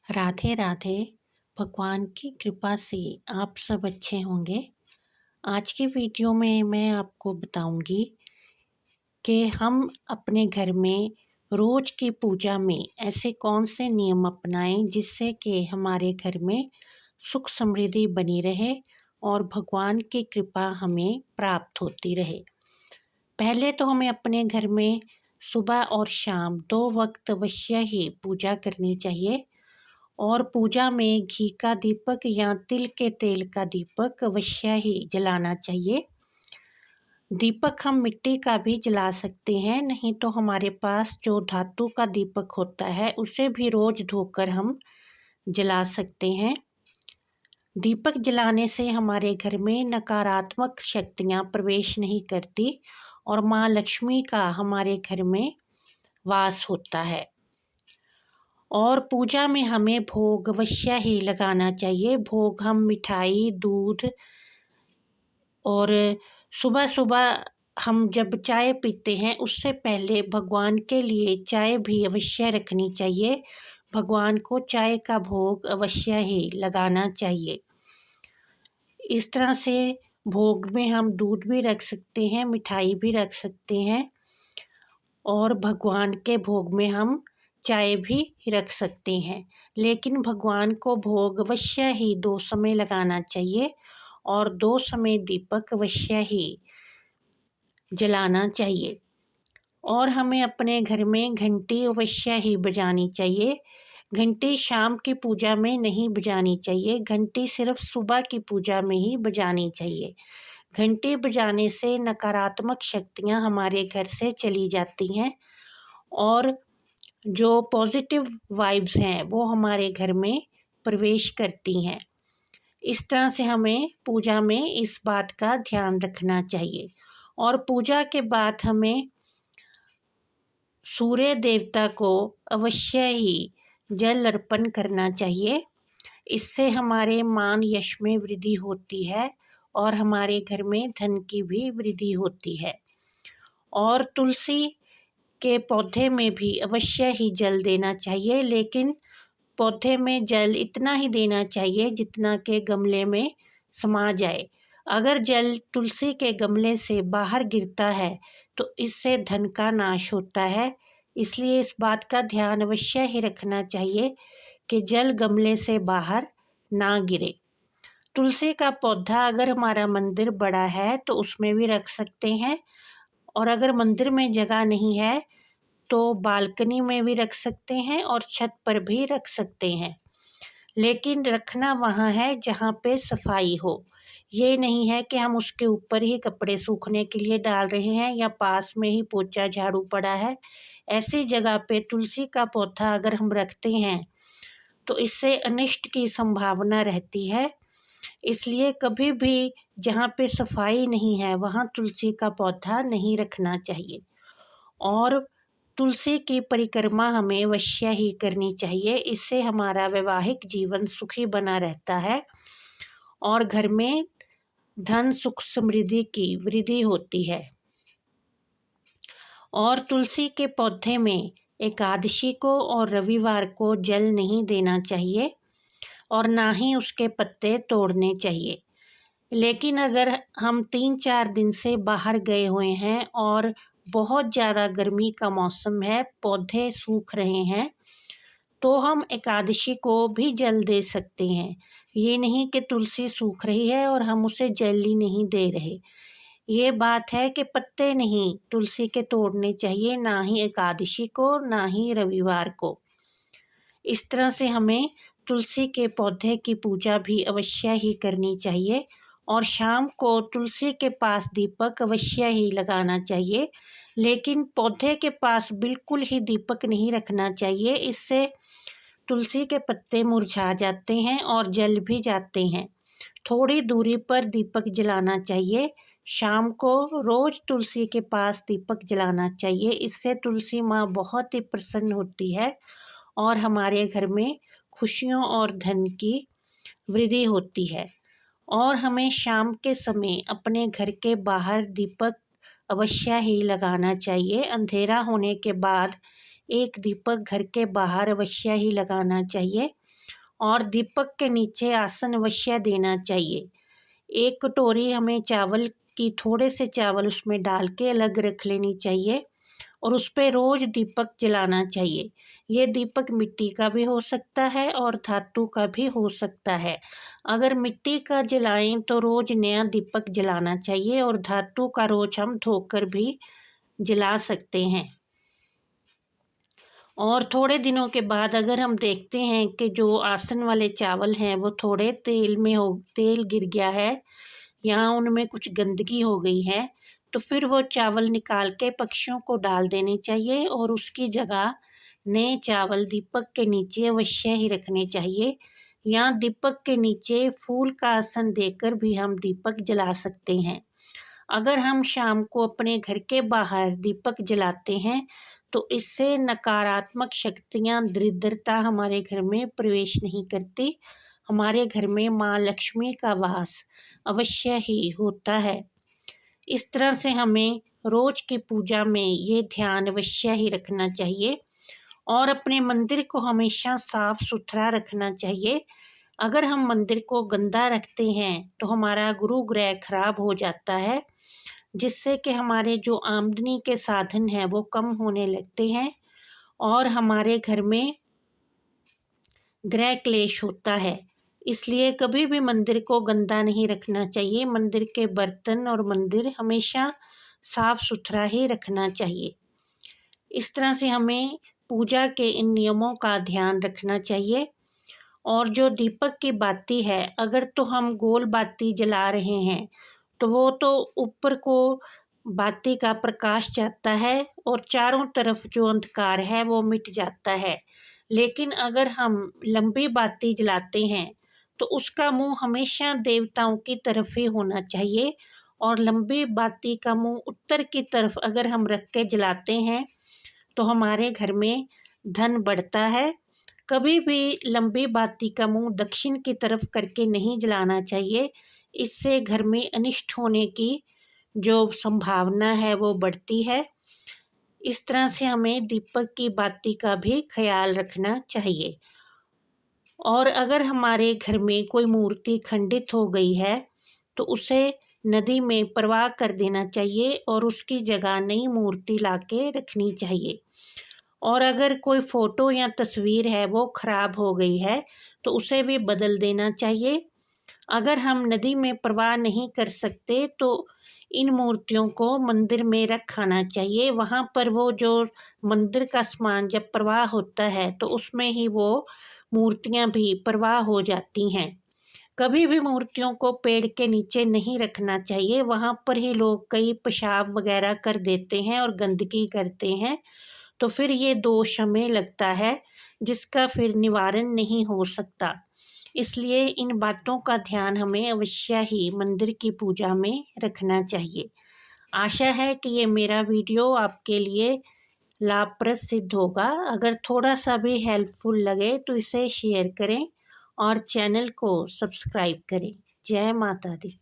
राधे राधे। भगवान की कृपा से आप सब अच्छे होंगे। आज की वीडियो में मैं आपको बताऊंगी कि हम अपने घर में रोज की पूजा में ऐसे कौन से नियम अपनाएं जिससे कि हमारे घर में सुख समृद्धि बनी रहे और भगवान की कृपा हमें प्राप्त होती रहे। पहले तो हमें अपने घर में सुबह और शाम 2 वक्त अवश्य ही पूजा करनी चाहिए और पूजा में घी का दीपक या तिल के तेल का दीपक अवश्य ही जलाना चाहिए। दीपक हम मिट्टी का भी जला सकते हैं, नहीं तो हमारे पास जो धातु का दीपक होता है उसे भी रोज धोकर हम जला सकते हैं। दीपक जलाने से हमारे घर में नकारात्मक शक्तियाँ प्रवेश नहीं करती और माँ लक्ष्मी का हमारे घर में वास होता है। और पूजा में हमें भोग अवश्य ही लगाना चाहिए। भोग हम मिठाई, दूध और सुबह सुबह हम जब चाय पीते हैं उससे पहले भगवान के लिए चाय भी अवश्य रखनी चाहिए। भगवान को चाय का भोग अवश्य ही लगाना चाहिए। इस तरह से भोग में हम दूध भी रख सकते हैं, मिठाई भी रख सकते हैं और भगवान के भोग में हम चाय भी रख सकते हैं। लेकिन भगवान को भोग अवश्य ही 2 समय लगाना चाहिए और 2 समय दीपक अवश्य ही जलाना चाहिए। और हमें अपने घर में घंटी अवश्य ही बजानी चाहिए। घंटी शाम की पूजा में नहीं बजानी चाहिए, घंटी सिर्फ सुबह की पूजा में ही बजानी चाहिए। घंटी बजाने से नकारात्मक शक्तियाँ हमारे घर से चली जाती हैं और जो पॉजिटिव वाइब्स हैं वो हमारे घर में प्रवेश करती हैं। इस तरह से हमें पूजा में इस बात का ध्यान रखना चाहिए। और पूजा के बाद हमें सूर्य देवता को अवश्य ही जल अर्पण करना चाहिए। इससे हमारे मान यश में वृद्धि होती है और हमारे घर में धन की भी वृद्धि होती है। और तुलसी के पौधे में भी अवश्य ही जल देना चाहिए, लेकिन पौधे में जल इतना ही देना चाहिए जितना के गमले में समा जाए। अगर जल तुलसी के गमले से बाहर गिरता है तो इससे धन का नाश होता है। इसलिए इस बात का ध्यान अवश्य ही रखना चाहिए कि जल गमले से बाहर ना गिरे। तुलसी का पौधा अगर हमारा मंदिर बड़ा है तो उसमें भी रख सकते हैं और अगर मंदिर में जगह नहीं है तो बालकनी में भी रख सकते हैं और छत पर भी रख सकते हैं। लेकिन रखना वहाँ है जहाँ पे सफाई हो। ये नहीं है कि हम उसके ऊपर ही कपड़े सूखने के लिए डाल रहे हैं या पास में ही पोछा झाड़ू पड़ा है। ऐसी जगह पे तुलसी का पौधा अगर हम रखते हैं तो इससे अनिष्ट की संभावना रहती है। इसलिए कभी भी जहाँ पे सफाई नहीं है वहाँ तुलसी का पौधा नहीं रखना चाहिए। और तुलसी की परिक्रमा हमें अवश्य ही करनी चाहिए। इससे हमारा वैवाहिक जीवन सुखी बना रहता है और घर में धन सुख समृद्धि की वृद्धि होती है। और तुलसी के पौधे में एकादशी को और रविवार को जल नहीं देना चाहिए और ना ही उसके पत्ते तोड़ने चाहिए। लेकिन अगर हम 3-4 दिन से बाहर गए हुए हैं और बहुत ज़्यादा गर्मी का मौसम है, पौधे सूख रहे हैं, तो हम एकादशी को भी जल दे सकते हैं। ये नहीं कि तुलसी सूख रही है और हम उसे जल ही नहीं दे रहे। ये बात है कि पत्ते नहीं तुलसी के तोड़ने चाहिए, ना ही एकादशी को ना ही रविवार को। इस तरह से हमें तुलसी के पौधे की पूजा भी अवश्य ही करनी चाहिए और शाम को तुलसी के पास दीपक अवश्य ही लगाना चाहिए। लेकिन पौधे के पास बिल्कुल ही दीपक नहीं रखना चाहिए, इससे तुलसी के पत्ते मुरझा जाते हैं और जल भी जाते हैं। थोड़ी दूरी पर दीपक जलाना चाहिए। शाम को रोज़ तुलसी के पास दीपक जलाना चाहिए। इससे तुलसी माँ बहुत ही प्रसन्न होती है और हमारे घर में खुशियों और धन की वृद्धि होती है। और हमें शाम के समय अपने घर के बाहर दीपक अवश्य ही लगाना चाहिए। अंधेरा होने के बाद एक दीपक घर के बाहर अवश्य ही लगाना चाहिए और दीपक के नीचे आसन अवश्य देना चाहिए। एक कटोरी हमें चावल की, थोड़े से चावल उसमें डाल के अलग रख लेनी चाहिए और उस पर रोज़ दीपक जलाना चाहिए। ये दीपक मिट्टी का भी हो सकता है और धातु का भी हो सकता है। अगर मिट्टी का जलाएं तो रोज़ नया दीपक जलाना चाहिए और धातु का रोज़ हम धोकर भी जला सकते हैं। और थोड़े दिनों के बाद अगर हम देखते हैं कि जो आसन वाले चावल हैं वो थोड़े तेल गिर गया है या उनमें कुछ गंदगी हो गई है, तो फिर वो चावल निकाल के पक्षियों को डाल देने चाहिए और उसकी जगह नए चावल दीपक के नीचे अवश्य ही रखने चाहिए। या दीपक के नीचे फूल का आसन देकर भी हम दीपक जला सकते हैं। अगर हम शाम को अपने घर के बाहर दीपक जलाते हैं तो इससे नकारात्मक शक्तियाँ, दरिद्रता हमारे घर में प्रवेश नहीं करती। हमारे घर में माँ लक्ष्मी का वास अवश्य ही होता है। इस तरह से हमें रोज की पूजा में ये ध्यान अवश्य ही रखना चाहिए और अपने मंदिर को हमेशा साफ सुथरा रखना चाहिए। अगर हम मंदिर को गंदा रखते हैं तो हमारा गुरु ग्रह खराब हो जाता है, जिससे कि हमारे जो आमदनी के साधन हैं वो कम होने लगते हैं और हमारे घर में ग्रह क्लेश होता है। इसलिए कभी भी मंदिर को गंदा नहीं रखना चाहिए। मंदिर के बर्तन और मंदिर हमेशा साफ सुथरा ही रखना चाहिए। इस तरह से हमें पूजा के इन नियमों का ध्यान रखना चाहिए। और जो दीपक की बाती है, अगर तो हम गोल बाती जला रहे हैं तो वो तो ऊपर को बाती का प्रकाश जाता है और चारों तरफ जो अंधकार है वो मिट जाता है। लेकिन अगर हम लंबी बाती जलाते हैं तो उसका मुंह हमेशा देवताओं की तरफ ही होना चाहिए और लंबी बाती का मुंह उत्तर की तरफ अगर हम रख के जलाते हैं तो हमारे घर में धन बढ़ता है। कभी भी लंबी बाती का मुंह दक्षिण की तरफ करके नहीं जलाना चाहिए। इससे घर में अनिष्ट होने की जो संभावना है वो बढ़ती है। इस तरह से हमें दीपक की बाती का भी ख्याल रखना चाहिए। और अगर हमारे घर में कोई मूर्ति खंडित हो गई है तो उसे नदी में प्रवाह कर देना चाहिए और उसकी जगह नई मूर्ति लाके रखनी चाहिए। और अगर कोई फ़ोटो या तस्वीर है वो ख़राब हो गई है तो उसे भी बदल देना चाहिए। अगर हम नदी में प्रवाह नहीं कर सकते तो इन मूर्तियों को मंदिर में रखाना चाहिए। वहाँ पर वो जो मंदिर का सामान जब प्रवाह होता है तो उसमें ही वो मूर्तियाँ भी प्रवाह हो जाती हैं। कभी भी मूर्तियों को पेड़ के नीचे नहीं रखना चाहिए। वहाँ पर ही लोग कई पेशाब वगैरह कर देते हैं और गंदगी करते हैं, तो फिर ये दोष हमें लगता है जिसका फिर निवारण नहीं हो सकता। इसलिए इन बातों का ध्यान हमें अवश्य ही मंदिर की पूजा में रखना चाहिए। आशा है कि ये मेरा वीडियो आपके लिए लाभप्रद सिद्ध होगा। अगर थोड़ा सा भी हेल्पफुल लगे तो इसे शेयर करें और चैनल को सब्सक्राइब करें। जय माता दी।